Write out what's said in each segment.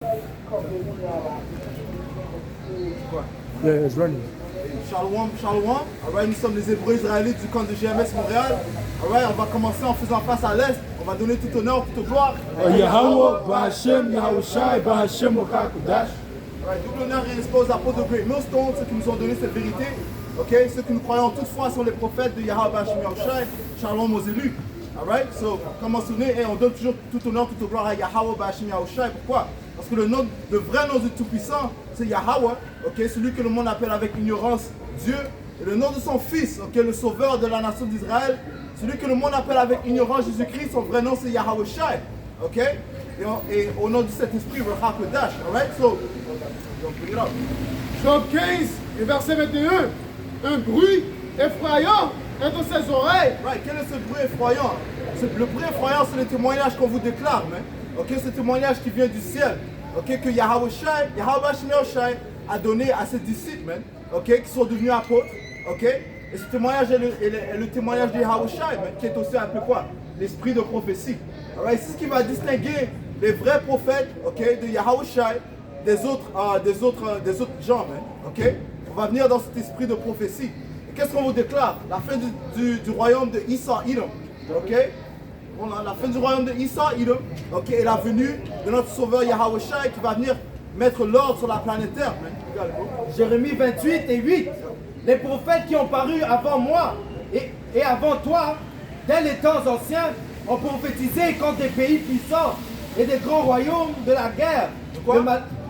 Yeah, it's running. Shalom, shalom. Alright, nous sommes les Hébreux israélites du camp de GMS Montréal. Alright, on va commencer en faisant face à l'Est. On va donner tout honneur, toute gloire. Yahweh, Bahashem, Yahushai, Bahashem, Wakakudash. Alright, double honneur et respect aux apôtres de Great Millstone, ceux qui nous ont donné cette vérité. Ok, ceux que nous croyons toutefois sont les prophètes de Yahweh, Bahashem, Yahushai. Shalom aux élus. Alright, so, comme mentionné, on donne toujours tout honneur, toute gloire à Yahweh, Bahashem, Yahushai. Pourquoi? Parce que le vrai nom du Tout-Puissant, c'est Yahweh, ok, celui que le monde appelle avec ignorance Dieu. Et le nom de son Fils, ok, le Sauveur de la nation d'Israël, celui que le monde appelle avec ignorance Jésus-Christ, son vrai nom c'est Yahweh Shai, ok. Et au nom du Saint-Esprit, le Hakodash, alright, so, bring it up. Job 15 et verset 21, un bruit effrayant est dans ses oreilles. Right, quel est ce bruit effrayant? Le bruit effrayant, c'est le témoignage qu'on vous déclare, man. Ok, ce témoignage qui vient du ciel, ok, que Yahweh Shai, Yahweh a donné à ses disciples, man, ok, qui sont devenus apôtres, ok. Et ce témoignage est le témoignage de Yahweh Shai, man, qui est aussi appelé quoi? L'esprit de prophétie. Alright, c'est ce qui va distinguer les vrais prophètes, ok, de Yahweh Shai des autres gens, man, ok. On va venir dans cet esprit de prophétie. Et qu'est-ce qu'on vous déclare? La fin du royaume de Issa Edom, ok. Voilà, la fin du royaume de Issa Edom, ok, et la venue de notre sauveur Yahweh Shai qui va venir mettre l'ordre sur la planète Terre. Jérémie 28 et 8. Les prophètes qui ont paru avant moi et avant toi, dès les temps anciens, ont prophétisé contre des pays puissants et des grands royaumes de la guerre.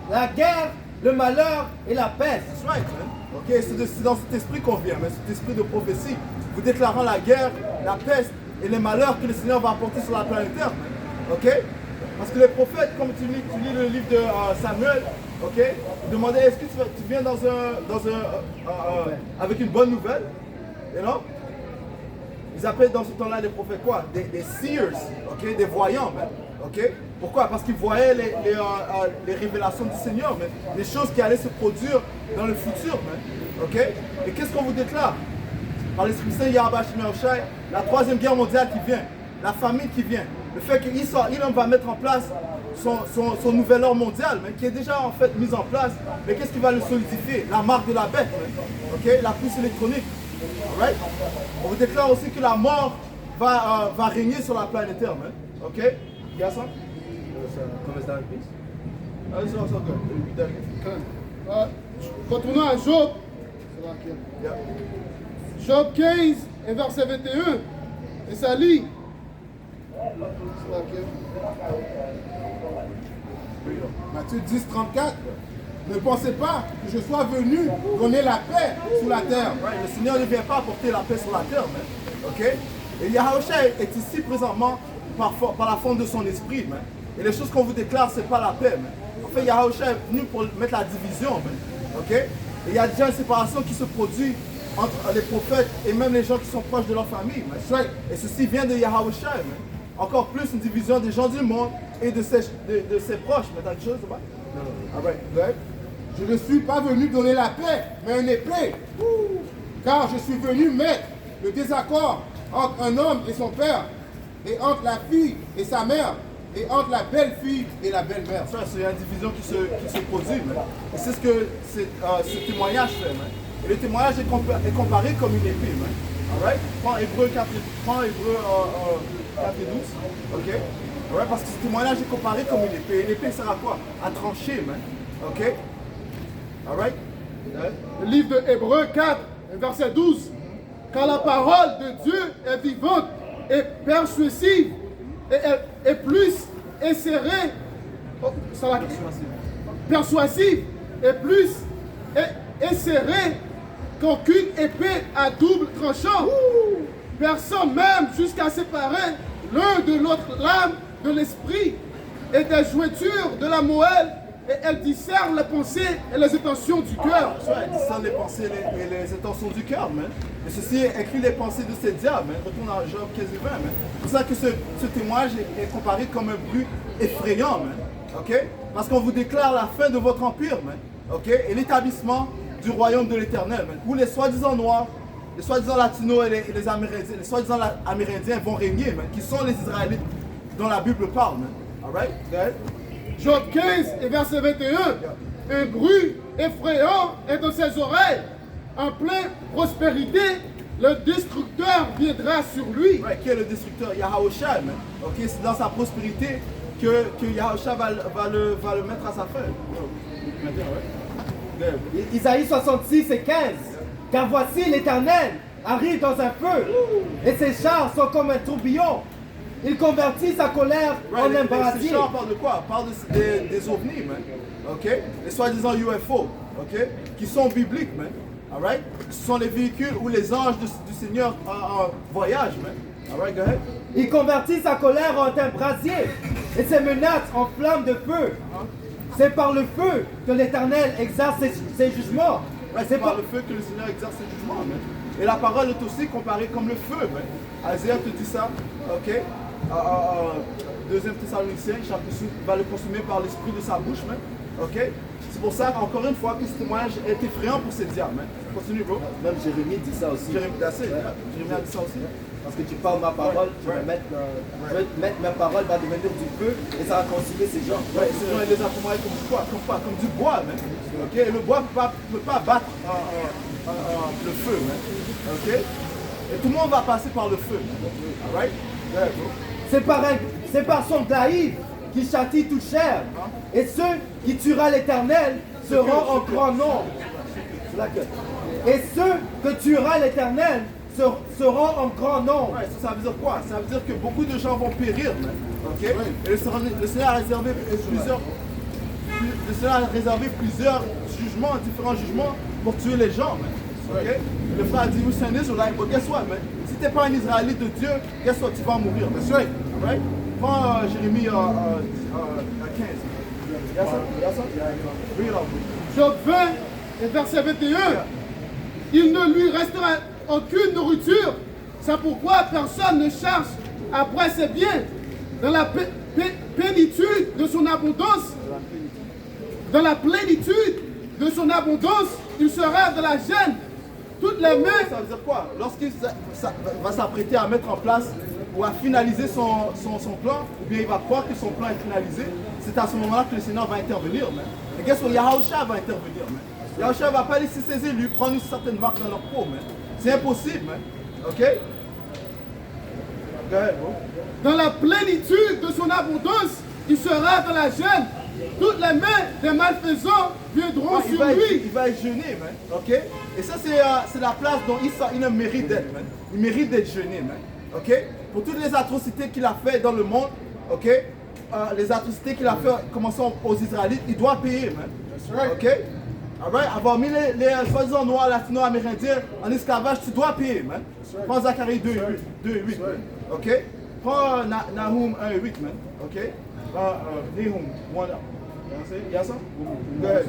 La guerre, le malheur et la peste. That's right, man. Ok, c'est dans cet esprit qu'on vient, mais cet esprit de prophétie, vous déclarant la guerre, la peste et les malheurs que le Seigneur va apporter sur la planète Terre. Ok? Parce que les prophètes, comme tu lis le livre de Samuel, ok, ils demandaient est-ce que tu viens avec une bonne nouvelle? You know? Ils appellent dans ce temps-là les prophètes quoi? Des seers, ok, des voyants, man. Ok? Pourquoi? Parce qu'ils voyaient les révélations du Seigneur, man. Les choses qui allaient se produire dans le futur, man. Ok? Et qu'est-ce qu'on vous déclare? Par l'Esprit Saint, Yahweh Shai, la troisième guerre mondiale qui vient, la famine qui vient, le fait qu'Issa Edom va mettre en place son nouvel ordre mondial, mais qui est déjà en fait mis en place, mais qu'est-ce qui va le solidifier? La marque de la bête, ok, la puce électronique. Alright? On vous déclare aussi que la mort va régner sur la planète Terre, ok? You got some? Comment ça, please? It's also good. Retournons à Job. Yeah. Job 15 et verset 21. Et ça lit. Matthieu 10, 34. Ne pensez pas que je sois venu donner la paix sur la terre. Right. Le Seigneur ne vient pas apporter la paix sur la terre, man. Ok? Et Yahweh Shai est ici présentement par la forme de son esprit, man. Et les choses qu'on vous déclare, c'est pas la paix, man. En fait, Yahweh Shai est venu pour mettre la division, man. Ok? Et il y a déjà une séparation qui se produit entre les prophètes et même les gens qui sont proches de leur famille, man. Right. Et ceci vient de Yahweh Shai, man. Encore plus une division des gens du monde et de ses proches. Mais t'as quelque chose, là-bas? Ah ouais, ouais. Je ne suis pas venu donner la paix, mais une épée. Car je suis venu mettre le désaccord entre un homme et son père, et entre la fille et sa mère, et entre la belle-fille et la belle-mère. Ça, c'est une division qui se produit, man. Et c'est ce que ce témoignage fait, man. Et le témoignage est comparé comme une épée, man. Alright? Prends Hébreux 4 et 12, ok? Alright? Parce que ce témoignage est comparé comme une épée. Et l'épée sert à quoi? À trancher, man. Ok? Alright? Le livre de Hébreux 4 et verset 12. Car la parole de Dieu est vivante et persuasive et plus insérée, persuasive et plus insérée qu'aucune épée à double tranchant, perçant même jusqu'à séparer l'un de l'autre l'âme de l'esprit et des jointures de la moelle, et elle discerne les pensées et les intentions du cœur. Elle discerne les pensées et les intentions du cœur, man. Et ceci écrit les pensées de ces diables, man. Retourne à Job 15 et 20, man. C'est pour ça que ce témoignage est comparé comme un bruit effrayant, man. Ok? Parce qu'on vous déclare la fin de votre empire, man. Ok? Et l'établissement du royaume de l'Éternel, man. Où les soi-disant noirs, les soi-disant latinos et les amérindiens, les soi-disant amérindiens vont régner, man. Qui sont les Israélites dont la Bible parle, man. Alright? Go ahead. Job 15 et verset 21. Un bruit effrayant est dans ses oreilles. En pleine prospérité, le destructeur viendra sur lui. Ouais, qui est le destructeur? Yahushua, man. Ok, c'est dans sa prospérité que Yahushua va le mettre à sa fin. Ouais. Isaïe 66 et 15. Car voici l'Éternel arrive dans un feu, et ses chars sont comme un tourbillon. Il convertit sa colère en un Ces brasier. chars parlent de quoi? Parle des ovnis, man. Ok? Les soi-disant UFO, ok? Qui sont bibliques, man. Alright? Ce sont les véhicules où les anges du Seigneur en voyage, man. Alright, go ahead. Il convertit sa colère en un brasier, et ses menaces en flammes de feu. C'est par le feu que l'Éternel exerce ses jugements. Ouais, c'est par le feu que le Seigneur exerce ses jugements, man. Et la parole est aussi comparée comme le feu, man. Isaiah te dit ça, ok? 2 Thessaloniciens, chapitre 6, va le consumer par l'esprit de sa bouche, man. Ok? C'est pour ça, encore une fois, que ce témoignage est effrayant pour ces diables, man. Continue, bro. Même Jérémie dit ça aussi. Jérémie a dit ça aussi. Parce que tu parles ma parole, tu vas mettre, ma parole va devenir du feu et ça va consumer ces gens. Ouais, ces gens, ils les ont témoignés comme quoi? Comme du bois, man. Ok? Et le bois ne peut pas battre le feu, man. Ok? Et tout le monde va passer par le feu, man. Alright? Yeah, bro. C'est par son glaïve qui châtie toute chair. Et ceux qui tuera l'Éternel seront en grand nombre. Et ceux que tuera l'Éternel seront en grand nombre. Ouais, ça veut dire quoi? Ça veut dire que beaucoup de gens vont périr, man. Ok? Et le Seigneur a réservé plusieurs jugements, différents jugements pour tuer les gens, man. Ok? Le frère a dit, vous êtes un Israélite, but guess what, man? Si t'es pas un Israélite de Dieu, guess what? Tu vas mourir, man. Right? Right? Prends Jérémie 15. Y'a ça? Read it out. Job 20 et verset 21. Il ne lui restera aucune nourriture. C'est pourquoi personne ne cherche après ses biens. Dans la plénitude de son abondance, il sera de la gêne. Toutes les mains. Ça veut dire quoi? Lorsqu'il va s'apprêter à mettre en place ou à finaliser son plan, ou bien il va croire que son plan est finalisé, c'est à ce moment-là que le Seigneur va intervenir, man. Et qu'est-ce que Yahushua va intervenir, man? Yahushua ne va pas laisser ses élus prendre une certaine marque dans leur peau, man. C'est impossible, man. Ok? Go ahead, bro. Dans la plénitude de son abondance, il sera dans la gêne. Toutes les mains des malfaisants viendront sur lui. Il va être jeûné, man. Ok? Et ça, c'est la place dont il mérite d'être, man. Il mérite d'être jeûné, man. Ok? Pour toutes les atrocités qu'il a fait dans le monde, ok? Les atrocités qu'il a fait, commençant aux Israélites, il doit payer, man. Ok? Alright? Avoir mis les soi-disant noirs latino-amérindiens en esclavage, tu dois payer, man. Prends Zacharie 2:8, man. Ok? Prends Nahum 1:8, man. Ok? Nahum 1. Il y a ça? Go ahead.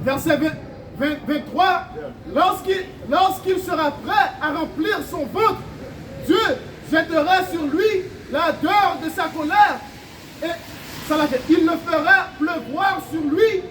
Verset 23. Lorsqu'il sera prêt à remplir son ventre, Dieu jettera sur lui l'ardeur de sa colère et il le fera pleuvoir sur lui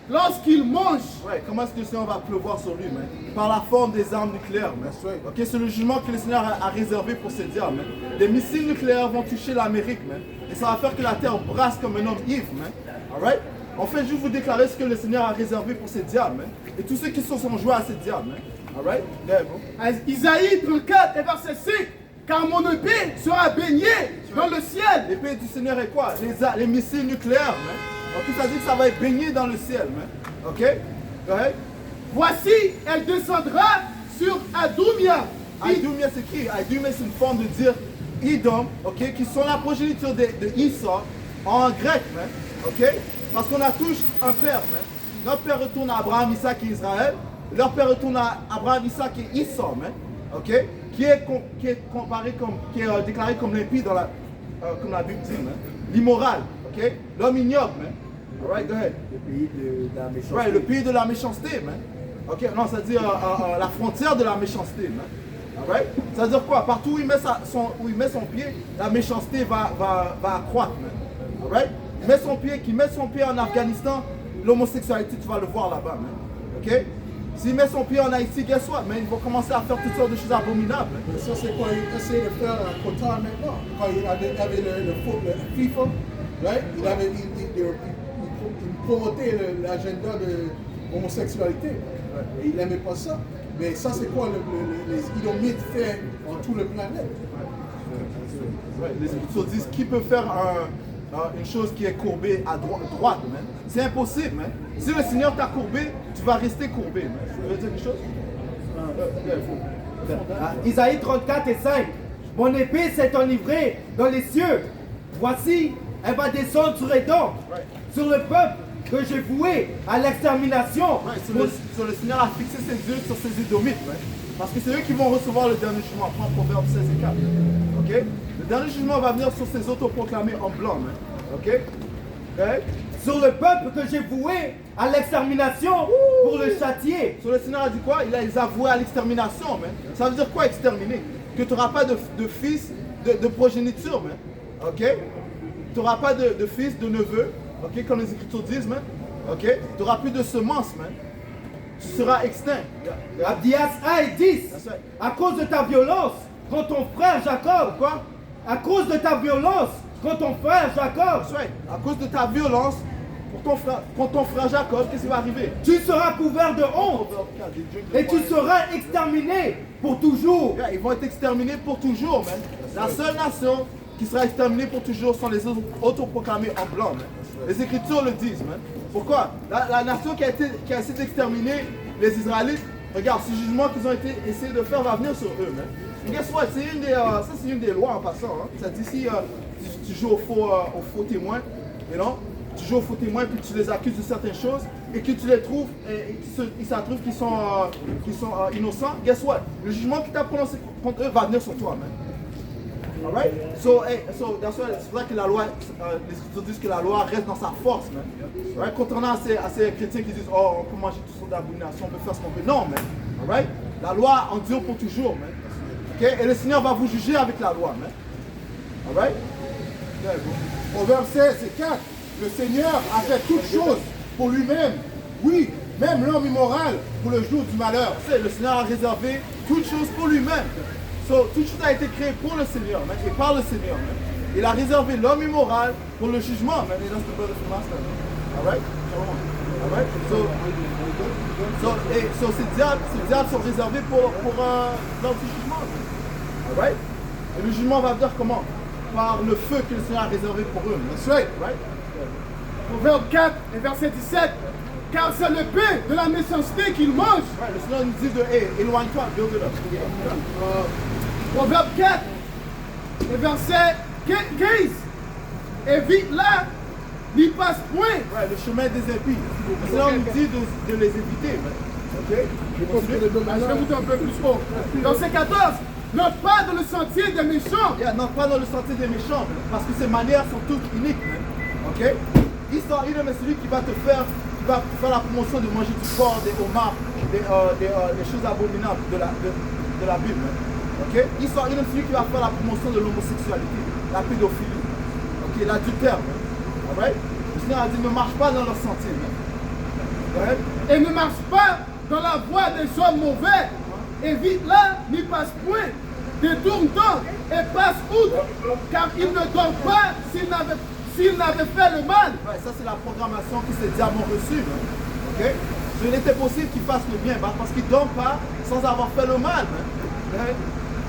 lorsqu'il mange. Ouais, comment est-ce que le Seigneur va pleuvoir sur lui, man? Par la forme des armes nucléaires, man. Ok, c'est le jugement que le Seigneur a réservé pour ces diables, man. Des missiles nucléaires vont toucher l'Amérique, man. Et ça va faire que la terre brasse comme un homme ivre, man. Alright? En fait, je vais vous déclarer ce que le Seigneur a réservé pour ces diables, man. Et tous ceux qui se sont joués à ces diables, man. Alright? Yeah, bro. Isaïe 34 et verset 5. Car mon épée sera baignée dans le ciel. L'épée du Seigneur est quoi? Les missiles nucléaires, man. Ok, ça dit que ça va être baigné dans le ciel, man. Ok? Go ahead. Voici, elle descendra sur Adumia. Idumia, c'est qui? Idumia, c'est une forme de dire Idom, ok? Qui sont la progéniture de Esau en grec, man. Ok? Parce qu'on a tous un père, man. Notre père retourne à Abraham, Isaac et Israël. Leur père retourne à Abraham, Isaac et Esau, man. Ok? Qui est déclaré comme l'impie dans comme la Bible dit, man. L'immoral, ok? L'homme ignoble, man. Alright, go ahead. Le pays de la méchanceté. Right, le pays de la méchanceté, man. Ok, non, ça veut dire la frontière de la méchanceté, man. Alright? Ça veut dire quoi? Partout où il met son pied, la méchanceté va accroître, man. Alright? Qu'il met son pied en Afghanistan, l'homosexualité, tu vas le voir là-bas, man. Ok? S'il met son pied en Haïti, guess what, man? Ils vont commencer à faire toutes sortes de choses abominables. Man. Ça, c'est quoi il essaie de faire à Qatar maintenant. Quand il avait le FIFA, right? promoter l'agenda de l'homosexualité. Et il n'aimait pas ça. Mais ça, c'est quoi les Édomites font en tout le planète? Les Écritures disent qui peut faire une chose qui est courbée à droite, man. C'est impossible, man. Si le Seigneur t'a courbé, tu vas rester courbé, man. Tu veux dire quelque chose? Isaïe 34 et 5. Mon épée s'est enivrée dans les cieux. Voici, elle va descendre sur Édom, sur le peuple que j'ai voué à l'extermination. Le Seigneur a fixé ses yeux sur ces Édomites, man. Parce que c'est eux qui vont recevoir le dernier jugement. Prends Proverbe 16 et 4. Ok? Le dernier jugement va venir sur ces autoproclamés en blanc, man. Ok? Sur le peuple que j'ai voué à l'extermination pour le châtier. Sur le Seigneur a dit quoi? Il les a voués à l'extermination, man. Ça veut dire quoi exterminer? Que tu n'auras pas de fils, de progéniture, man. Ok? Tu n'auras pas de fils, de neveu. Ok? Comme les Écritures disent, man. Ok? Tu n'auras plus de semences, man. Tu seras extinct. Abdias 1 et 10. À cause de ta violence, quand ton frère Jacob. Quoi? À cause de ta violence, quand ton frère Jacob. À cause de ta violence, pour ton frère Jacob, qu'est-ce qui va arriver? Tu seras couvert de honte. Et tu seras exterminé pour toujours. Ils vont être exterminés pour toujours, man. La seule nation qui sera exterminée pour toujours sont les autoproclamés en blanc, man. Les Écritures le disent, man. Pourquoi? La nation qui a essayé d'exterminer les Israélites, regarde, ce jugement qu'ils ont essayé de faire va venir sur eux, man. Et guess what? C'est une des lois en passant. Hein. Ça dit si tu joues au faux témoin, you know? Tu joues au faux témoin puis tu les accuses de certaines choses et que tu les trouves et il s'avère qu'ils sont innocents, guess what? Le jugement qui t'a prononcé contre eux va venir sur toi, man. Alright? So that's why c'est vrai que la loi, les Écritures disent que la loi reste dans sa force, man. Right? Contrairement à ces chrétiens qui disent oh on peut manger toutes sortes d'abominations, on peut faire ce qu'on veut. Non, man. Alright? La loi endure pour toujours, man. Okay? Et le Seigneur va vous juger avec la loi, man. Alright? Proverbe 16 et 4. Le Seigneur a fait toutes choses pour lui-même. Oui, même l'homme immoral pour le jour du malheur. Le Seigneur a réservé toutes choses pour lui-même. So, toute chose a été créée pour le Seigneur, man, et par le Seigneur. Man. Il a réservé l'homme immoral pour le jugement, man. Et that's the brother from last time. Alright? Alright? So ces diables sont réservés pour leur jugement. Alright? Et le jugement va venir comment? Par le feu que le Seigneur a réservé pour eux. That's right. Right? Proverbe 4 et verset 17. Car c'est le pain de la méchanceté qu'il mange. Right. Le Seigneur nous dit de éloigne-toi, build it up. Proverbe 4 et verset 15. Évite-la, n'y passe point. Right. Le chemin des impies. Le Seigneur nous dit de les éviter. Ok? Je vais monter un peu plus haut. Verset 14. N'entre pas dans le sentier des méchants. N'entre pas dans le sentier des méchants, parce que ces manières sont toutes uniques. Ok? Histoire, il est celui qui va faire la promotion de manger du porc, des homards, des choses abominables de la Bible. Ok? Histoire, il est celui qui va faire la promotion de l'homosexualité, la pédophilie, ok? L'adultère. Alright? Le Seigneur a dit ne marche pas dans leur sentier. Right? Et ne marche pas dans la voie des hommes mauvais. Évite-la, n'y passe point. Détourne-toi et passe outre, car il ne dort pas s'il n'avait fait le mal. Ouais, ça c'est la programmation que ces diables ont reçue. Okay? Ce n'était possible qu'ils fassent le bien, parce qu'ils ne dorment pas sans avoir fait le mal. Okay?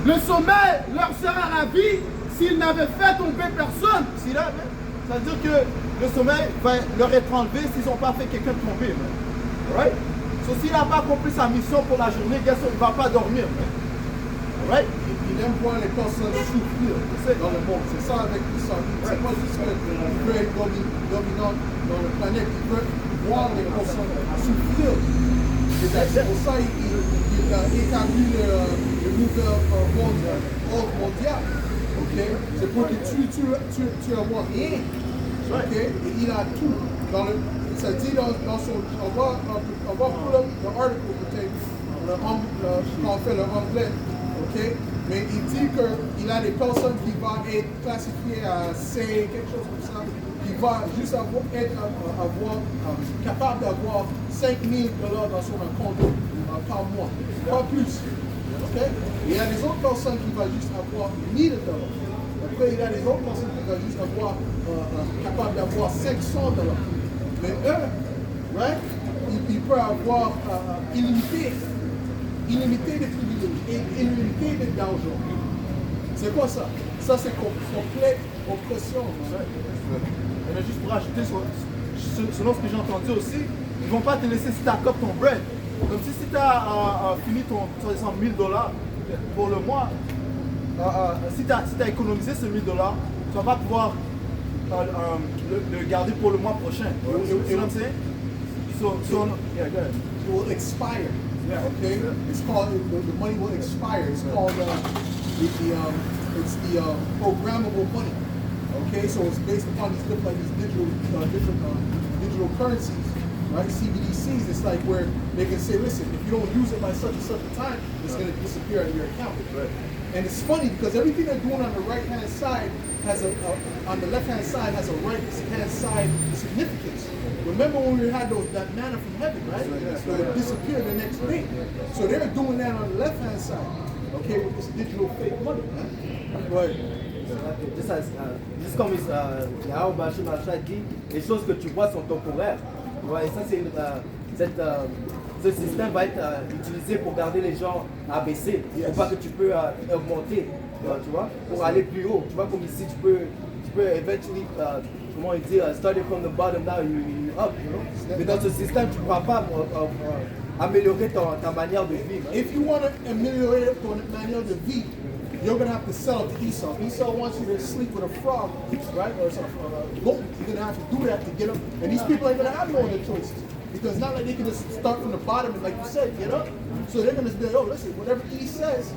Le sommeil leur sera ravi s'ils n'avaient fait tomber personne. Ça veut dire que le sommeil va leur être enlevé s'ils n'ont pas fait quelqu'un tomber. Right? So, s'il n'a pas accompli sa mission pour la journée, il ne va pas dormir. Right? Il aime voir les personnes souffrir dans le monde. C'est ça avec l'histoire. C'est pas juste qu'il veut être dominant dans le planète. Il veut voir les personnes souffrir. C'est pour ça qu'il a établi le nouvel ordre mondial. Okay? C'est pour que tu avoir rien. Okay? Et il a tout. Ça dit dans son... On va pull up l'article peut-être quand on fait le anglais. Okay? Mais il dit qu'il a des personnes qui vont être classifiées à C, quelque chose comme ça, qui va juste être capable d'avoir 5 000 $ dans son compte par mois, pas plus. Okay? Et il y a des autres personnes qui vont juste avoir 1 000 $. Après, il y a des autres personnes qui vont juste avoir capable d'avoir 500 $. Mais eux, right, ils peuvent avoir illimité de privilèges et illimité d'argent. C'est quoi ça? Ça, c'est complète oppression. Mais juste pour ajouter, selon ce que j'ai entendu aussi, ils ne vont pas te laisser stack up ton bread. Comme si tu as fini ton, soi-disant, $1000 pour le mois, si tu as économisé ce $1000, tu ne vas pas pouvoir le garder pour le mois prochain. Tu vois ce que je veux dire? Yeah, go ahead. It will expire. Okay, it's called the money will expire. It's called it's the programmable money. Okay, so it's based upon these different digital currencies, right? CBDCs. It's like where they can say, listen, if you don't use it by such and such a time, it's going to disappear out of your account. Right. And it's funny because everything they're doing on the right hand side has on the left hand side has a right hand side significance. Remember when we had that manna from heaven, right? So it disappeared the next day. So they're doing that on the left hand side, okay, with this digital fake money. Go ahead. Juste comme Yahweh Bashim Hashai dit, les choses que tu vois sont temporaires. Tu vois, et ça, ce système va être utilisé pour garder les gens abaissés, pour pas que tu peux augmenter, tu vois, pour aller plus haut. Tu vois, comme ici, tu peux eventually, comment dire, starting from the bottom now, you up, you know. Mais dans ce système, tu ne pourras pas améliorer ta manière de vivre. If you want to ameliorate ton manière de vivre, you're going to have to sell it to Esau. Esau wants you to sleep with a frog, right? Or a goat. You're going to have to do that to get them. And these people ain't going to have no other choices. Because it's not like they can just start from the bottom and, like you said, get up. So they're going to say, oh, listen, whatever he says,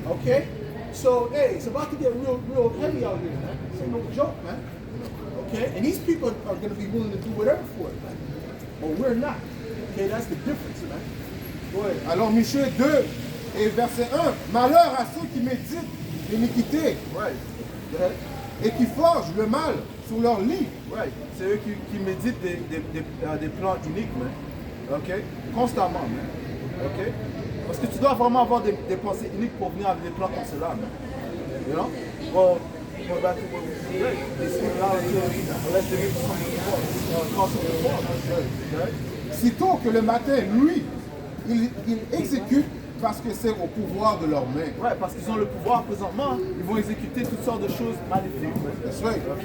okay? So, hey, it's about to get real heavy out here, man. This ain't no joke, man. Okay? And these people are going to be willing to do whatever for it, man. But we're not. Okay, that's the difference, man. Go ahead. Alors Michée 2 et verset 1. Malheur à ceux qui méditent l'iniquité Right. et qui forgent le mal sur leur lit. Right. C'est eux qui méditent des plans uniques, man. OK? Constamment, man. OK? Parce que tu dois vraiment avoir des pensées uniques pour venir avec des plans comme cela, man. You know? Well, going back to what we said, they speak loud unless they give something before. Sitôt que le matin, lui, il exécute parce que c'est au pouvoir de leurs mains. Ouais, parce qu'ils ont le pouvoir présentement, ils vont exécuter toutes sortes de choses maléfiques. That's right. OK?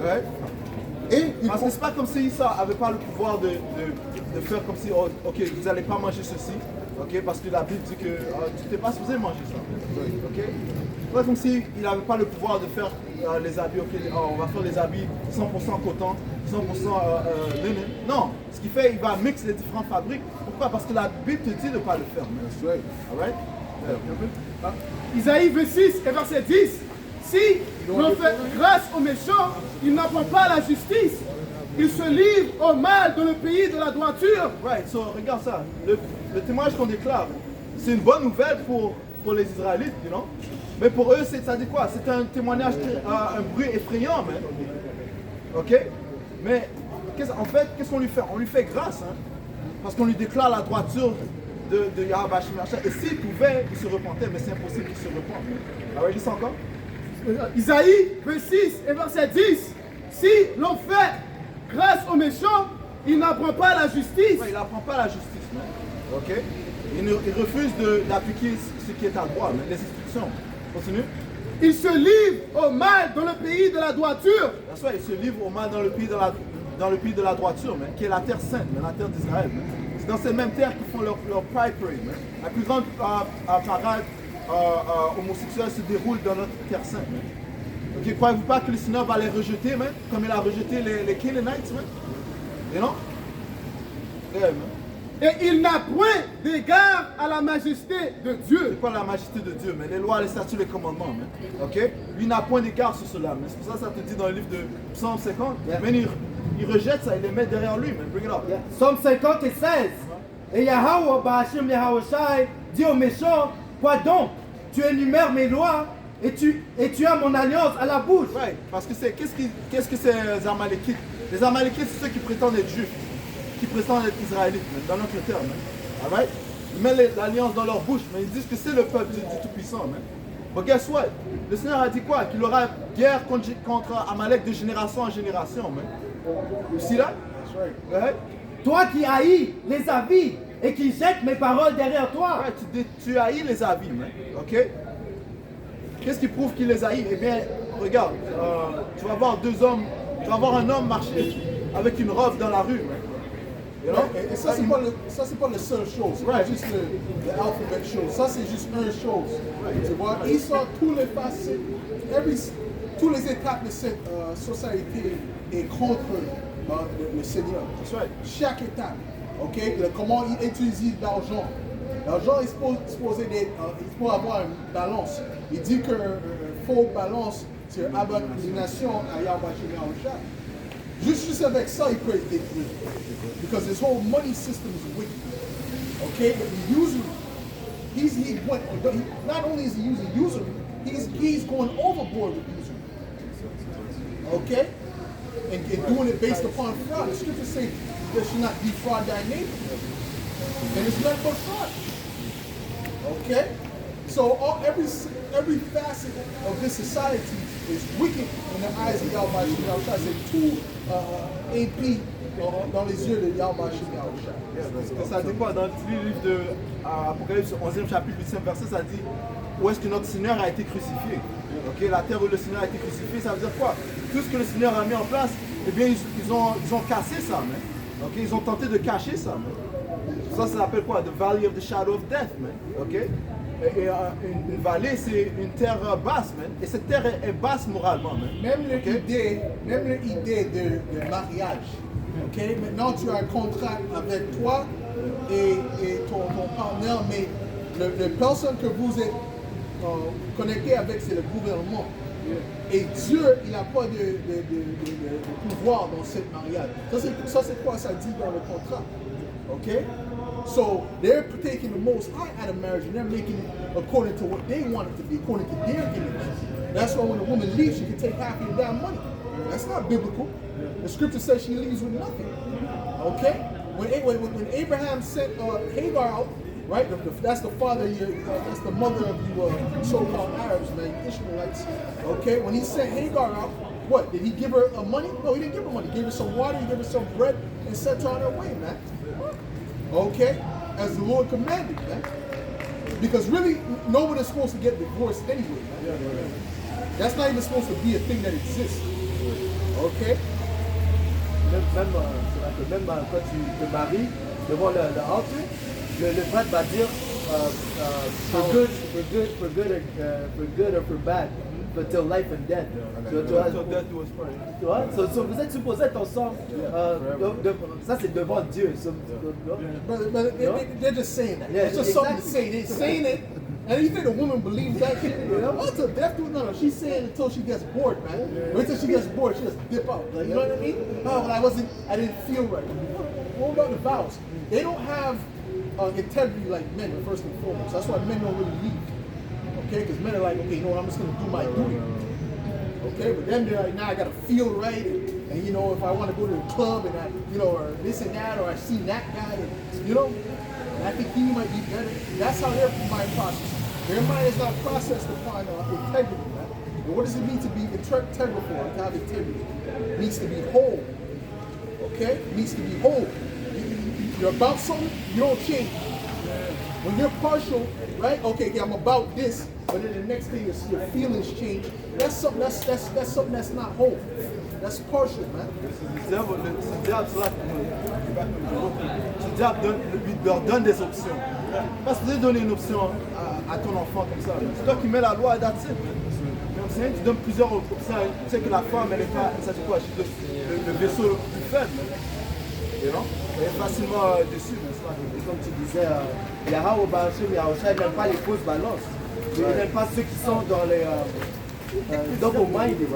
Ouais. Et il Parce que c'est pas comme si ça avait pas le pouvoir de faire comme si, oh, ok, vous n'allez pas manger ceci, ok, parce que la Bible dit que tu n'es pas supposé manger ça. Ok? C'est pas comme s'il n'avait pas le pouvoir de faire les habits, ok, on va faire les habits 100% coton, 100% linen. Non, ce qu'il fait, il va mixer les différentes fabriques. Pourquoi? Parce que la Bible te dit de ne pas le faire. That's right. Alright? Isaïe 26 et verset 10. Si l'on fait grâce aux méchants, il n'apprend pas la justice. Il se livre au mal dans le pays de la droiture. Right, so regarde ça. Le témoignage qu'on déclare, c'est une bonne nouvelle pour les Israélites, you know? Mais pour eux, ça dit quoi? C'est un témoignage, un bruit effrayant, man. Ok? Mais en fait, qu'est-ce qu'on lui fait? On lui fait grâce, hein? Parce qu'on lui déclare la droiture de Yahweh Bashim Hashai. Et s'il pouvait, il se repentait, mais c'est impossible qu'il se repente. Alors, il dit ça encore? Isaïe 26 et verset 10. Si l'on fait grâce aux méchants, il n'apprend pas la justice. Ouais, il n'apprend pas la justice, man. Ok? Il refuse d'appliquer ce qui est à droit, man. Les instructions. Continue. Il se livre au mal dans le pays de la droiture. That's right, il se livre au mal dans le pays de la droiture, man, qui est la terre sainte, man, la terre d'Israël. C'est dans cette même terre qu'ils font leur Pride Parade, man. La plus grande parade homosexuelle se déroule dans notre terre sainte. Man. Ok, croyez-vous pas que le Seigneur va les rejeter, man, comme il a rejeté les Canaanites, man? You know? Yeah, man. Et il n'a point d'égard à la majesté de Dieu. C'est quoi la majesté de Dieu, mais les lois, les statuts, les commandements, man. Ok? Lui n'a point d'égard sur cela, mais c'est pour ça que ça te dit dans le livre de Psaume 50. Yeah. Mais il rejette ça, il les met derrière lui, man. Bring it up. Psaume 50 et 16. Et Yahweh Bashim Yahawashi dit aux méchants, quoi donc? Tu énumères mes lois et tu as mon alliance à la bouche. Right. Parce que qu'est-ce que c'est les Amalékites? Les Amalékites, c'est ceux qui prétendent être juifs, qui prétendent être israélites, man, dans notre terme. All right? Ils mettent l'alliance dans leur bouche, mais ils disent que c'est le peuple du Tout-Puissant. But guess what? Le Seigneur a dit quoi? Qu'il aura guerre contre Amalek de génération en génération. Man. You see that? That's right. Go ahead. Toi qui haïs les avis et qui jettes mes paroles derrière toi. Ouais, tu haïs les avis, man. Ok? Qu'est-ce qui prouve qu'il les haït? Eh bien, regarde, tu vas voir deux hommes, tu vas voir un homme marcher avec une robe dans la rue, man. You know? Et ça, c'est pas la seule chose. Right. Juste le alphabet chose. Ça, c'est juste une chose. Tu vois, Esau, tous les facettes, tous les étapes de cette société est contre le Seigneur. That's right. Chaque étape. Ok? Comment il utilise l'argent. L'argent est supposé avoir une balance. Il dit qu'une faux balance, c'est une abomination à Yahweh Shemyahushua. Juste avec ça, il peut être détruit. Because this whole money system is wicked. Okay? But the usury, not only is he using usury, he's going overboard with usury. Okay? And doing it based upon fraud. The scriptures say that should not defraud thy neighbor. And it's nothing but fraud. Okay? So every facet of this society is wicked in the eyes of Yahweh Shemyahushua. I say tout impie dans les yeux de Yahweh Shemyahushua. Parce que ça dit quoi? Dans le livre de Apocalypse 11e chapitre 8e verset, ça dit où est-ce que notre Seigneur a été crucifié. Ok, la terre où le Seigneur a été crucifié, ça veut dire quoi? Tout ce que le Seigneur a mis en place, eh bien ils ont cassé ça, man. Ok, ils ont tenté de cacher ça, man. Ça s'appelle quoi? The Valley of the Shadow of Death, man. Ok? Et une vallée, c'est une terre basse, man. Et cette terre est basse moralement, man. Même l'idée de mariage. Okay? Maintenant, tu as un contrat avec toi et ton partenaire, mais la personne que vous êtes connecté avec, c'est le gouvernement. Et Dieu, il n'a pas de pouvoir dans ce mariage. Ça, c'est quoi ça dit dans le contrat? Okay? So they're taking the most high out of marriage and they're making it according to what they want it to be, according to their image. That's why when a woman leaves, she can take half of your damn money. That's not biblical. The scripture says she leaves with nothing. Okay? When Abraham sent Hagar out, right? That's the father of that's the mother of you so-called Arabs, man, Ishmaelites. Okay? When he sent Hagar out, what? Did he give her money? No, he didn't give her money. He gave her some water, he gave her some bread, and sent her on her way, man. Okay? As the Lord commanded, man. Because really, no one is supposed to get divorced anyway, man. That's not even supposed to be a thing that exists. Okay? Même quand tu te maries devant le altar, le prêtre va dire for good or for bad, until life and death. Tu vois? Vous êtes supposés être ensemble. Ça c'est devant Dieu. But they're just saying that. Yeah, it's just something to say. exactly. They're saying it. And you think the woman believes that shit? What's a death to no? She's saying it until she gets bored, man. Wait till she gets bored, she just dip out. Like, you know what I mean? Oh, but I didn't feel right. What about the vows? They don't have integrity like men, first and foremost. That's why men don't really leave. Okay? Because men are like, okay, you know what, I'm just going to do my duty. Okay? But then they're like, nah, I got to feel right. And, you know, if I want to go to the club and or this and that, or I see that guy, and, you know, and I think he might be better. That's how their mind processes. Their mind is not processed upon integrity, man. And what does it mean to be integral, to have integrity? It means to be whole. Okay? It means to be whole. You're about something, you don't change. When you're partial, right? Okay, I'm about this, but then the next thing is your feelings change. That's something that's not whole. That's partial, man. Ce diable leur donne des options. Parce que vous donner une option à ton enfant comme ça. C'est toi qui mets la loi à date. Tu donnes plusieurs options. Tu sais que la femme, elle est pas, ça dit quoi, le vaisseau le plus faible. You know? Elle est facilement déçue. Et comme tu disais, Yahweh Shemyahushua n'aime pas les fausses balances. Il n'aime pas ceux qui sont dans les double minded.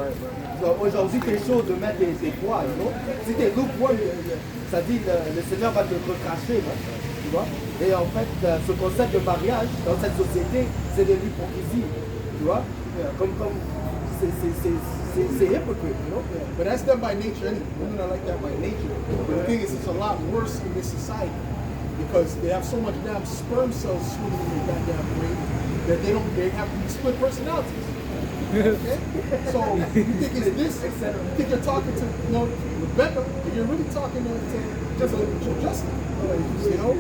Aujourd'hui, t'es chaud de mettre tes poids, you know? Si t'es lukewarm, ça dit le Seigneur va te recracher, tu vois? Et en fait, ce concept de mariage dans cette société, c'est de l'hypocrisie, tu vois? Comme c'est hypocrite, you know? But that's done by nature anyway. Women are like that by nature. But the thing is, it's a lot worse in this society because they have so much damn sperm cells swimming in their goddamn brain that they have split personalities. Okay? So you think it's this, you think you're talking to, Rebecca, and you're really talking to Justin, you know,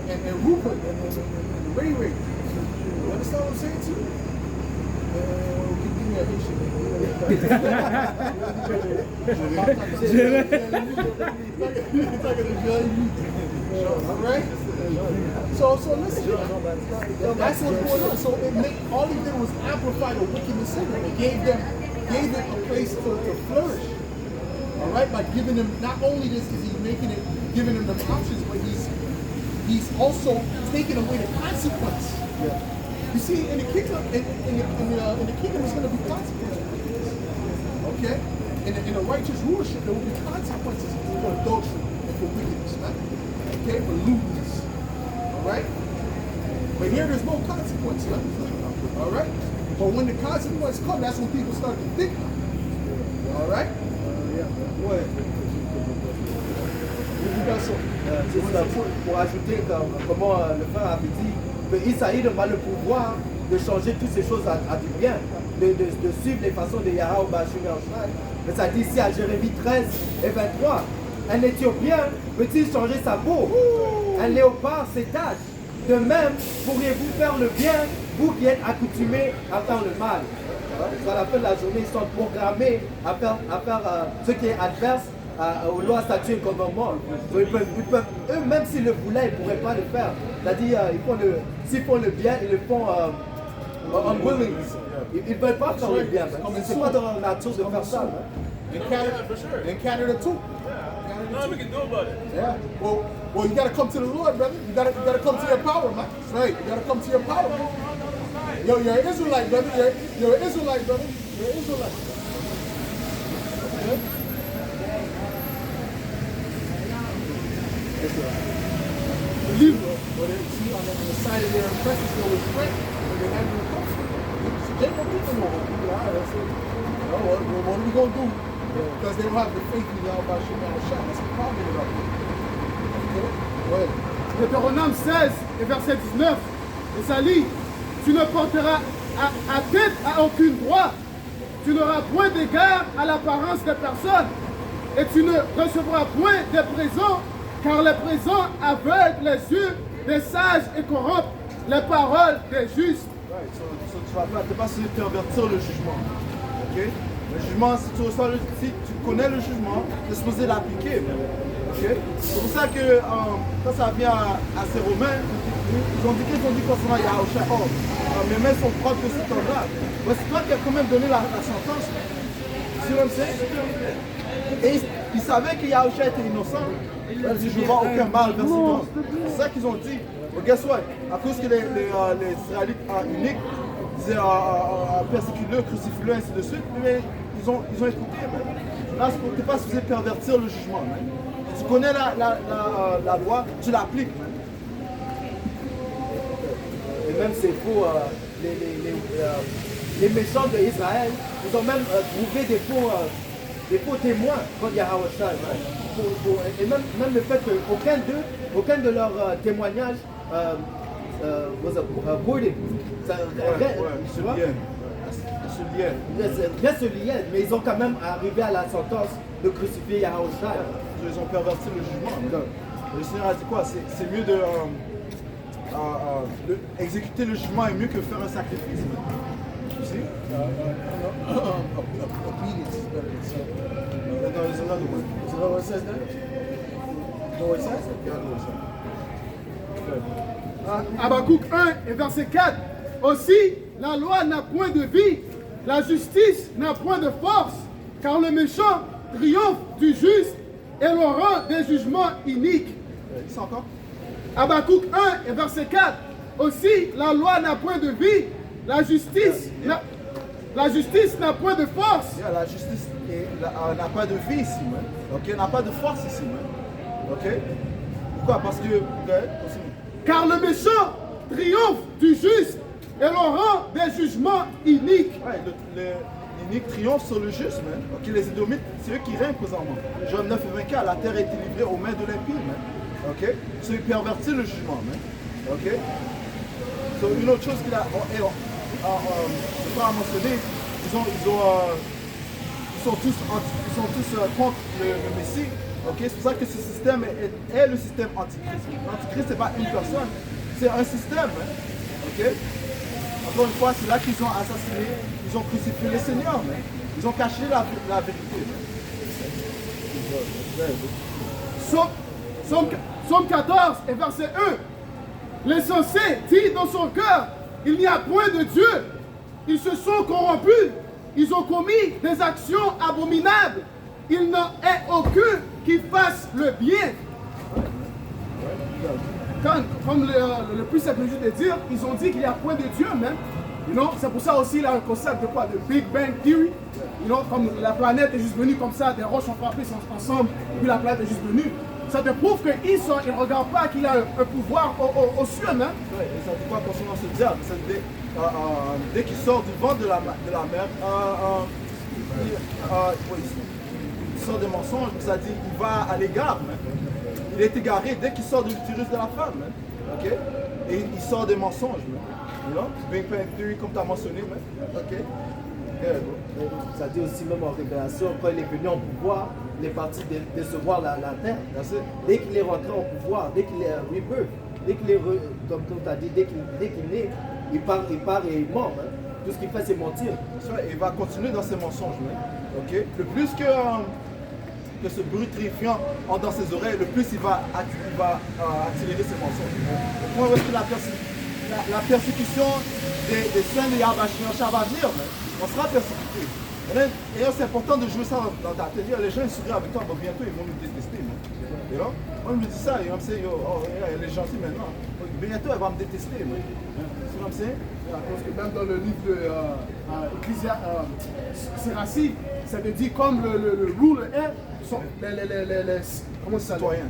and Rupert and Ray Ray. You understand what I'm saying to you? Give me a Alright? So listen, that's what's going on. So all he did was amplify the wickedness in them. It gave it a place to flourish. Alright? By giving them, not only this is he making it, giving them the options, but he's also taking away the consequence. Yeah. You see, in the kingdom, in the kingdom, there's going to be consequences. Okay, in the righteous rulership, there will be consequences for adultery and for wickedness, right? Okay, for lewdness. All right. But here, there's no consequence, right? All right. But when the consequences come, that's when people start to think. All right. Ouais. C'est ça, pour ajouter comment le frère avait dit que Isaïe n'a pas le pouvoir de changer toutes ces choses à du bien, de suivre les façons de Yahweh Bashim Yahushai. Mais ça dit ici à Jérémie 13 et 23, un Éthiopien peut-il changer sa peau? Un léopard ses taches. De même, pourriez-vous faire le bien, vous qui êtes accoutumés à faire le mal? À la fin de la journée, ils sont programmés à faire ce qui est adverse aux lois, statuts et commandements. Ils peuvent, eux, même s'ils le voulaient, ils ne pourraient pas le faire. C'est-à-dire, s'ils font le bien, ils le font unwilling. Ils ne veulent pas faire le bien. C'est pas dans leur nature de faire ça. In Canada too. Nothing we can do about it. Yeah. Well, you gotta come to the Lord, brother. You gotta come to your power, man. That's right. You gotta come to your power. Yo, you're an Israelite, brother. You're an Israelite, brother. You're an Israelite. Okay? The livre, but see on the side of their impressions, there was print when they had no culture. Jacob didn't know. All right, that's it. What are we gonna do? Because they don't have the faith in Yahweh Bashim Yahushai. That's the problem with our people. Okay? Ouais. Deutéronome 16 et verset 19. Et ça lit, tu ne porteras à tête à aucune droite, tu n'auras point d'égard à l'apparence des personnes, et tu ne recevras point des présents, car les présents aveuglent les yeux des sages et corrompent les paroles des justes. Right. So tu vas pas se pervertir le jugement. Ok? Le jugement, si tu connais le jugement, tu es supposé l'appliquer. Okay? C'est pour ça que quand ça vient à ces Romains, ils ont dit concernant Yahushua, mes mains sont propres de cet homme-là. Mais c'est toi qui as quand même donné la sentence. Tu vois ce que c'est? Et ils savaient que Yahushua était innocent. Ils ont dit, je ne vois aucun mal vers cet homme. C'est ça qu'ils ont dit. Mais guess what? À cause que les Israélites uniques disaient persécute-le, crucifie-le, ainsi de suite, mais ils ont écouté. Là, tu n'es pas supposé pervertir le jugement. Tu connais la loi, tu l'appliques. Et même c'est faux, les méchants d'Israël, ils ont même trouvé des faux témoins contre Yahushua. Et même le fait qu'aucun de leurs témoignages quoted. Rien se liait, mais ils ont quand même arrivé à la sentence de crucifier Yahushua. Ils ont perverti le jugement. Le Seigneur a dit quoi? C'est mieux exécuter le jugement est mieux que faire un sacrifice. Tu sais? Obedience is better than sacrifice. There's another one. Is that what it says there? No, what it says? Habakkuk 1 et verset 4. Aussi, la loi n'a point de vie, la justice n'a point de force, car le méchant triomphe du juste et l'aura des jugements iniques. C'est encore? Habakkuk 1 et verset 4. Aussi, la loi n'a point de vie, la justice n'a point de force. Yeah, la justice n'a pas de vie ici, man. Okay? N'a pas de force ici, man. Ok? Pourquoi? Parce que... Car le méchant triomphe du juste et l'aura des jugements iniques. Ouais, l'inique triomphe sur le juste, man. Ok, les Édomites, c'est eux qui règnent présentement. Job 9 et 24, la terre a été livrée aux mains de l'impie, man. Ok? So, ils pervertit le jugement, man. Ok? So, une autre chose qu'il a... je ne peux pas mentionner, ils ils sont tous contre le Messie. Okay? C'est pour ça que ce système est le système antichrist. L'antichrist, ce n'est pas une personne, c'est un système. Hein? Okay? Encore une fois, c'est là qu'ils ont assassiné, ils ont crucifié le Seigneur. Hein? Ils ont caché la vérité. Psaume 14 et verset 1. L'insensé dit dans son cœur, il n'y a point de Dieu. Ils se sont corrompus. Ils ont commis des actions abominables. Il n'en est aucun qui fasse le bien. Comme le plus simple de dire, ils ont dit qu'il n'y a point de Dieu même. C'est pour ça aussi il y a un concept de quoi? De Big Bang Theory. Comme la planète est juste venue comme ça, des roches ont frappé ensemble, puis la planète est juste venue. Ça te prouve qu'Issaïe, il ne regarde pas qu'il a un pouvoir aux cieux. Hein? Ouais, et ça dit quoi concernant ce diable? Dès qu'il sort du ventre de la mer, il sort des mensonges, ça dit qu'il va à l'égard. Il est égaré dès qu'il sort de l'utérus de la femme. Okay? Et il sort des mensonges. Big Bang Theory, comme tu as mentionné. Okay? Ça dit aussi même en révélation, quand il est venu en pouvoir, il est parti décevoir la terre. Dès qu'il est rentré en pouvoir, dès qu'il est rebirth, dès qu'il est, comme tu as dit, dès qu'il naît, il part et il ment. Hein. Tout ce qu'il fait, c'est mentir. Il va continuer dans ses mensonges. Okay? Le plus que ce bruit terrifiant entre dans ses oreilles, le plus il va accélérer ses mensonges. Le point où est-ce que la persécution des saints de Yahweh va venir, on sera persécuté. Et c'est important de jouer ça dans ta tête. Les gens ils sourient avec toi, bientôt ils vont nous détester. Moi je me dis ça, ils vont me dire, elle est gentille maintenant. Bientôt elle va me détester. C'est comme ça. Parce que même dans le livre de Siracide, ça te dit comme le ruler est,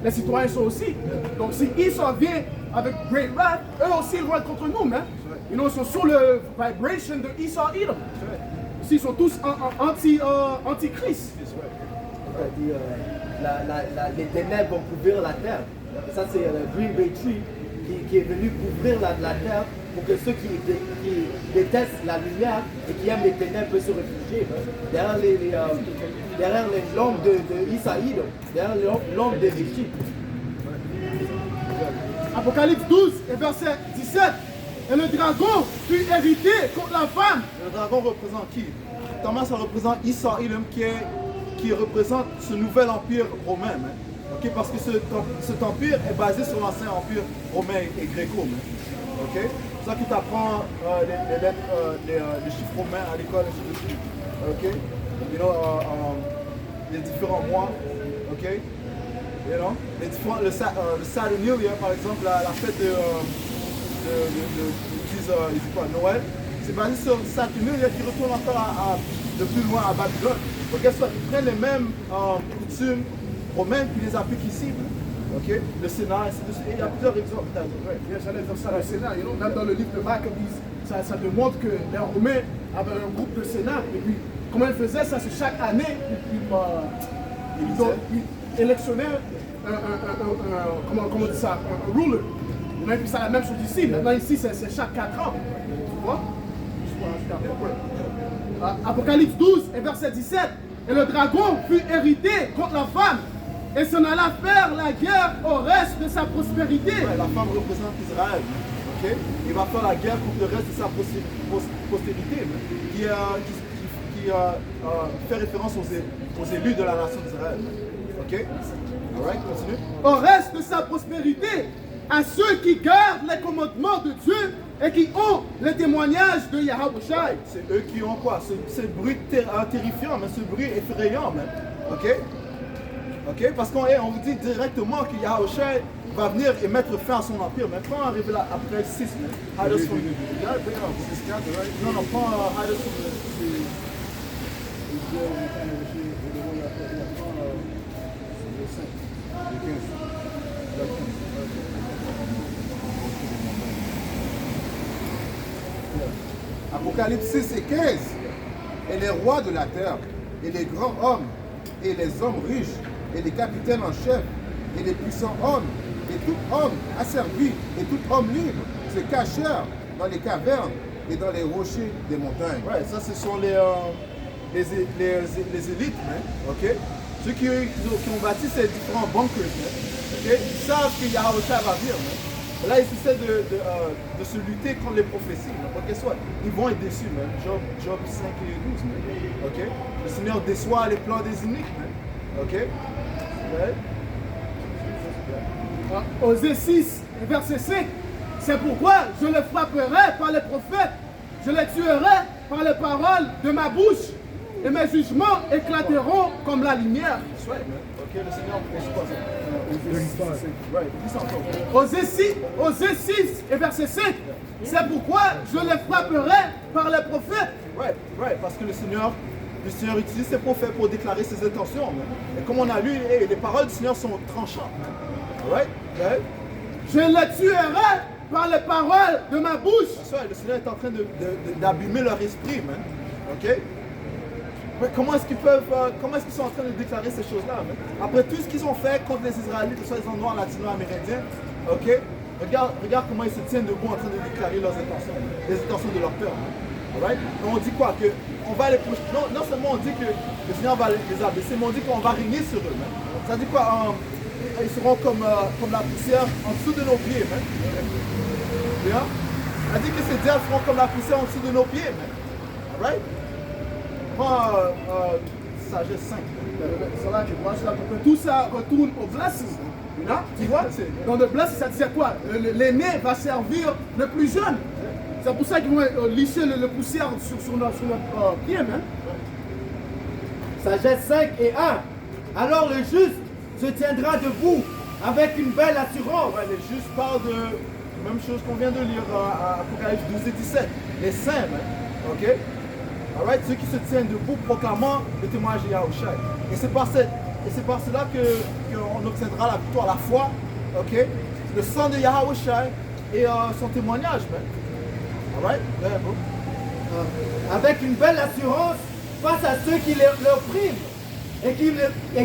les citoyens sont aussi. Donc si ils s'en viennent avec Great Wrath, eux aussi ils vont être contre nous. Hein? Ils sont sur le vibration de Esau Edom. Ils sont tous anti-Christ. Les ténèbres vont couvrir la terre. Ça c'est le Green Bay Tree qui est venu couvrir la terre pour que ceux qui détestent la lumière et qui aiment les ténèbres peuvent se réfugier derrière l'ombre de Isaïe, derrière l'ombre de l'Égypte. Apocalypse 12 et verset 17. Et le dragon fut hérité contre la femme. Le dragon représente qui? Thomas, ça représente Isaïe qui représente ce nouvel empire romain. Okay? Parce que cet empire est basé sur l'ancien empire romain et gréco. Okay? C'est ça que tu apprends les chiffres romains à l'école. Okay? Les différents mois. Okay? Le Saturnalia, par exemple, la fête Noël, c'est basé sur Saturnalia qui retourne encore de plus loin à Babylone. Donc, ils prennent les mêmes coutumes romaines qui les appliquent ici. Okay? Le Sénat, il y a plusieurs exemples. J'allais dire ça, le Sénat. Même dans le livre de Maccabees, ça démontre que les Romains avaient un groupe de Sénat. Et puis, comment ils faisaient ça, c'est chaque année, ils électionnaient comment on dit ça, un ruler. Et puis, c'est la même chose ici. Maintenant, ici, c'est chaque 4 ans. Tu vois? Apocalypse 12 et verset 17. Et le dragon fut hérité contre la femme et s'en alla faire la guerre au reste de sa prospérité. Ouais, la femme représente Israël. Okay? Il va faire la guerre contre le reste de sa postérité qui fait référence aux élus de la nation d'Israël. Ok? Alright, continue. Au reste de sa prospérité, à ceux qui gardent les commandements de Dieu et qui ont le témoignage de Yahweh. C'est eux qui ont quoi? Ce bruit terrifiant, mais ce bruit effrayant même. Ok? Ok? Parce qu'on vous dit directement que Yahweh va venir et mettre fin à son empire. Mais quand on arrive là, après 6, non, prends Apocalypse 6 et 15. Et les rois de la terre, et les grands hommes, et les hommes riches, et les capitaines en chef, et les puissants hommes, et tout homme asservi, et tout homme libre, se cachèrent dans les cavernes et dans les rochers des montagnes. Ouais, ça ce sont les élites, man, ok? Ceux qui ont bâti ces différents bunkers, man, ok? Ils savent que Yahweh Shai va venir, man. Et là, ils essaient de se lutter contre les prophéties. Donc, qu'est-ce que ils vont être déçus, man. Job 5 et 12, man. Ok? Le Seigneur déçoit les plans des iniques, man. Ok? Ouais. Osée 6, verset 5. C'est pourquoi je les frapperai par les prophètes, je les tuerai par les paroles de ma bouche, et mes jugements éclateront comme la lumière. That's right, man. Ok, le Seigneur déçoit ça. Right, dis ça encore. Osée 6 et verset 5. C'est pourquoi je les frapperai par les prophètes. Right, parce que le Seigneur utilise ses prophètes pour déclarer ses intentions, man. Et comme on a lu, les paroles du Seigneur sont tranchantes, man. Right? Je les tuerai par les paroles de ma bouche. Le Seigneur est en train d'abîmer leur esprit, man. Ok? Mais comment est-ce qu'ils sont en train de déclarer ces choses-là, man? Après tout ce qu'ils ont fait contre les Israélites, que ce soit les noirs latino-amérindiens, ok? Regarde comment ils se tiennent debout en train de déclarer leurs intentions, les intentions de leur peur, man. Alright? On dit quoi? Que on va les projeter. Non seulement on dit que le Seigneur va les abaisser, mais on dit qu'on va régner sur eux, man. Ça dit quoi? Ils seront comme la poussière en dessous de nos pieds, man. Bien? On a dit que ces diables seront comme la poussière en dessous de nos pieds, man. Alright? Sagesse 5. C'est là que moi, je pour que tout ça retourne au blessing. Tu vois? Dans le blessing, ça disait quoi? L'aîné va servir le plus jeune. C'est pour ça qu'ils vont licher le poussière sur notre pied, hein? Sagesse 5 et 1. Alors le juste se tiendra debout avec une belle assurance. Ouais, les justes parlent de la même chose qu'on vient de lire à Apocalypse 12 et 17. Les saints, hein? Ok? Alright, ceux qui se tiennent debout proclamant le témoignage de Yahweh Shai. Et c'est par cela qu'on obtiendra la victoire, la foi, ok? Le sang de Yahweh Shai et son témoignage, man. Alright? Yeah, bro. Avec une belle assurance face à ceux qui l'oppriment et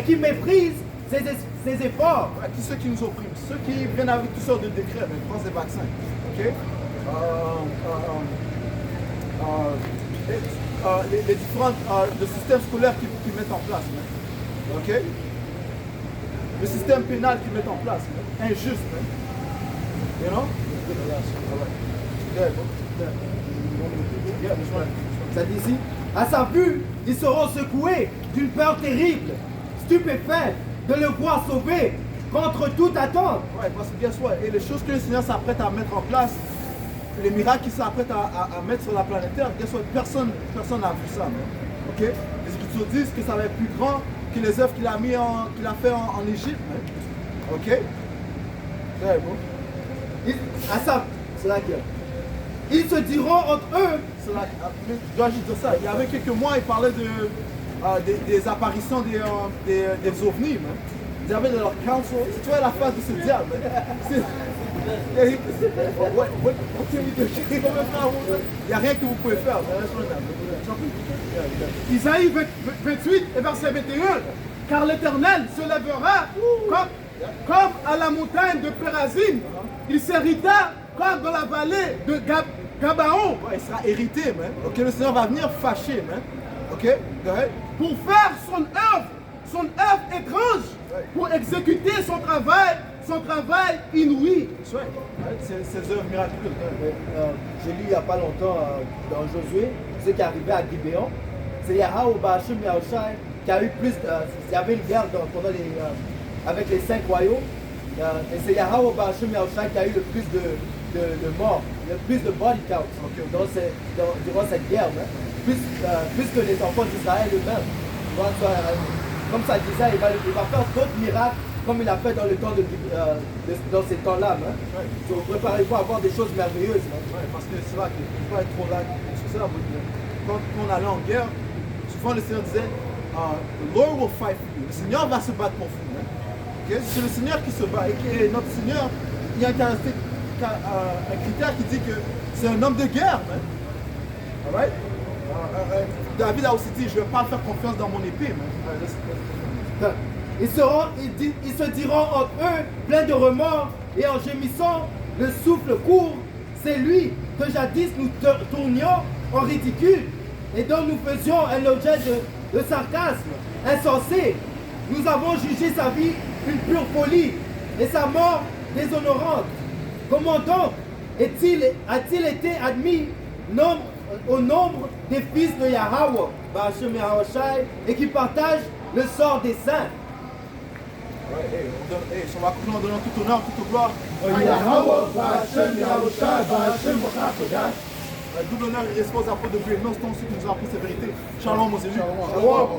qui méprisent ses efforts. Ouais, qui ceux qui nous oppriment, ceux qui viennent avec toutes sortes de décrets, mais prennent des vaccins, ok? Les différents le système scolaire qu'ils mettent en place, man. Ok? Le système pénal qu'ils mettent en place, man. Injuste, man. You know? Ça dit ici, à sa vue, ils seront secoués d'une peur terrible, stupéfaits de le voir sauvé contre toute attente. Ouais, parce que guess what? Et les choses que le Seigneur s'apprête à mettre en place, les miracles qu'il s'apprête à mettre sur la planète Terre, guess what? Personne n'a vu ça, man. Ok? Les Écritures disent que ça va être plus grand que les œuvres qu'il a fait en Égypte, man. Ok? Ouais, bon. C'est là que ils se diront entre eux. Je dois juste dire ça. Il y avait quelques mois, il parlait des apparitions des ovnis, man. Ils avaient de leur council. Si tu vois la face de ce diable, man. Il n'y a rien que vous pouvez faire. Isaïe 28 et verset 21. Car l'Éternel se lèvera comme à la montagne de Pérazim. Il s'hérita comme dans la vallée de Gabaon. Ouais, il sera hérité, man. Ok, le Seigneur va venir fâché, man. Ok, pour faire son œuvre étrange, pour exécuter son travail inouï. Ces œuvres miraculeuses. J'ai lu il n'y a pas longtemps dans Josué, ce qui est arrivé à Gibéon. C'est Yahweh Ba'ashem Yahushai qui a eu plus de. Il y avait une guerre avec les 5 royaumes. Et c'est Yahweh Ba'ashem Yahushai qui a eu le plus de morts, le plus de body count durant cette guerre. Hein. Plus que les enfants d'Israël eux-mêmes. Comme ça disait, il va faire d'autres miracles comme il a fait dans le temps dans ces temps-là. Hein. Donc préparez-vous à voir des choses merveilleuses. Hein. Ouais, parce que c'est vrai qu'il ne faut pas être trop vague. C'est ça, quand on allait en guerre, souvent le Seigneur disait the Lord will fight for you. Le Seigneur va se battre pour vous. Hein. Okay? C'est le Seigneur qui se bat. Et notre Seigneur, il y a un critère qui dit que c'est un homme de guerre. Hein. All right? David a aussi dit, je ne vais pas faire confiance dans mon épée. Ils se diront entre eux, pleins de remords et en gémissant, le souffle court. C'est lui que jadis nous tournions en ridicule. et dont nous faisions un objet de sarcasme insensé. Nous avons jugé sa vie une pure folie et sa mort déshonorante. Comment donc a-t-il été admis au nombre des fils de Yahweh, Bahashem Yahawashi, et qui partagent le sort des saints? On va couper en donnant tout honneur, toute gloire. Double honneur et respect aux apôtres de Dieu. Non, c'est ceux qui nous ont appris ces vérités. Shalom aux élus. Shalom.